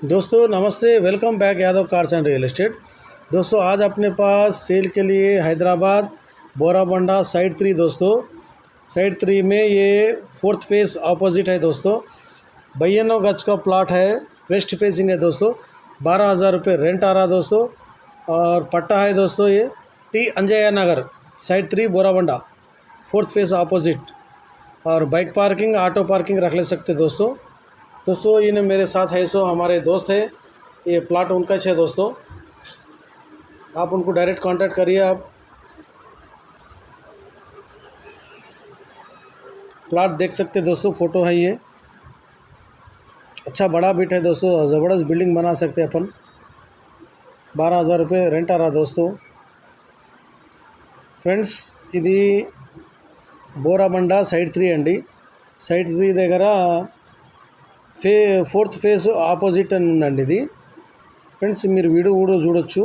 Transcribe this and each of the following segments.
दोस्तों नमस्ते, welcome back Yadav cars and real estate. दोस्तों आज अपने पास सेल के लिए हैदराबाद बोराबंडा साइड 3 दोस्तों, साइड 3 में ये 4th फेस ऑपोजिट है दोस्तों। 92 गज का प्लॉट है, वेस्ट फेसिंग है दोस्तों। 12,000 रुपये रेंट आ रहा है दोस्तों और पट्टा है दोस्तों। ये टी अंजय नगर side 3 Borabanda 4th phase opposite, और बाइक पार्किंग ऑटो पार्किंग रख ले सकते दोस्तों। इन्हें मेरे साथ है सो हमारे दोस्त है, ये प्लाट उनका है दोस्तों। आप उनको डायरेक्ट कांटेक्ट करिए। आप प्लाट देख सकते दोस्तों, फ़ोटो है ये। अच्छा बड़ा बिट है दोस्तों, ज़बरदस्त बिल्डिंग बना सकते हैं अपन। 12,000 रुपये रेंट आ रहा दोस्तों। ఫ్రెండ్స్ ఇది బోరాబండ సైడ్ 3 అండి। సైడ్ 3 దగ్గర 4th ఫేజ్ ఆపోజిట్ అని ఉందండి ఇది। ఫ్రెండ్స్ మీరు వీడియో కూడా చూడొచ్చు।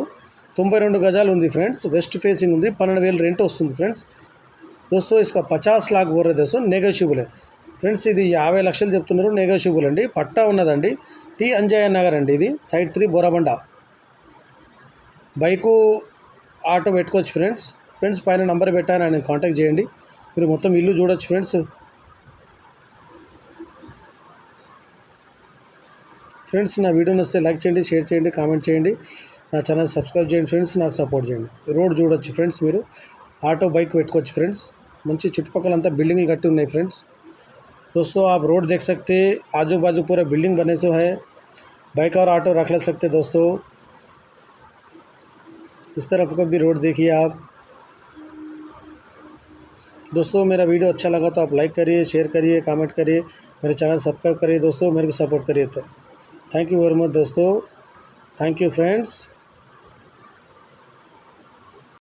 92 గజాలు ఉంది ఫ్రెండ్స్, వెస్ట్ ఫేసింగ్ ఉంది। 12,000 రెంట్ వస్తుంది ఫ్రెండ్స్। दोस्तों इसका 50 लाख बोल रहे दोस्तों, नेगोशियबल है ఫ్రెండ్స్। ఇది 50 లక్షలు చెప్తున్నారు, నెగోషియబుల్ అండి। పట్టా ఉన్నదండి, టీ అంజయ్య నగర్ అండి ఇది, సైడ్ 3 బోరాబండ। బైకు ఆటో పెట్టుకోవచ్చు ఫ్రెండ్స్। పైన నంబర్ పెట్టాను, ఆయన కాంటాక్ట్ చేయండి, మీరు మొత్తం ఇల్లు చూడొచ్చు ఫ్రెండ్స్। నా వీడియో నచ్చితే లైక్ చేయండి, షేర్ చేయండి, కామెంట్ చేయండి, నా ఛానల్ సబ్స్క్రైబ్ చేయండి ఫ్రెండ్స్, నాకు సపోర్ట్ చేయండి। రోడ్ చూడొచ్చు ఫ్రెండ్స్, మీరు ఆటో బైక్ పెట్టుకోవచ్చు ఫ్రెండ్స్। మంచి చుట్టుపక్కలంతా బిల్డింగ్లు కట్టి ఉన్నాయి ఫ్రెంड्स। दोस्तों आप रोड देख सकते, आजू बाजू पूरा बिल्डिंग बने सो है, बाइक और ऑटो रख ले सकते दोस्तों। इस तरफ का भी रोड देखिए आप। दोस्तों मेरा वीडियो अच्छा लगा तो आप लाइक करिए, शेयर करिए, कमेंट करिए, मेरे चैनल सब्सक्राइब करिए दोस्तों, मेरे को सपोर्ट करिए। तो थैंक यू वेरी मच दोस्तों, थैंक यू फ्रेंड्स।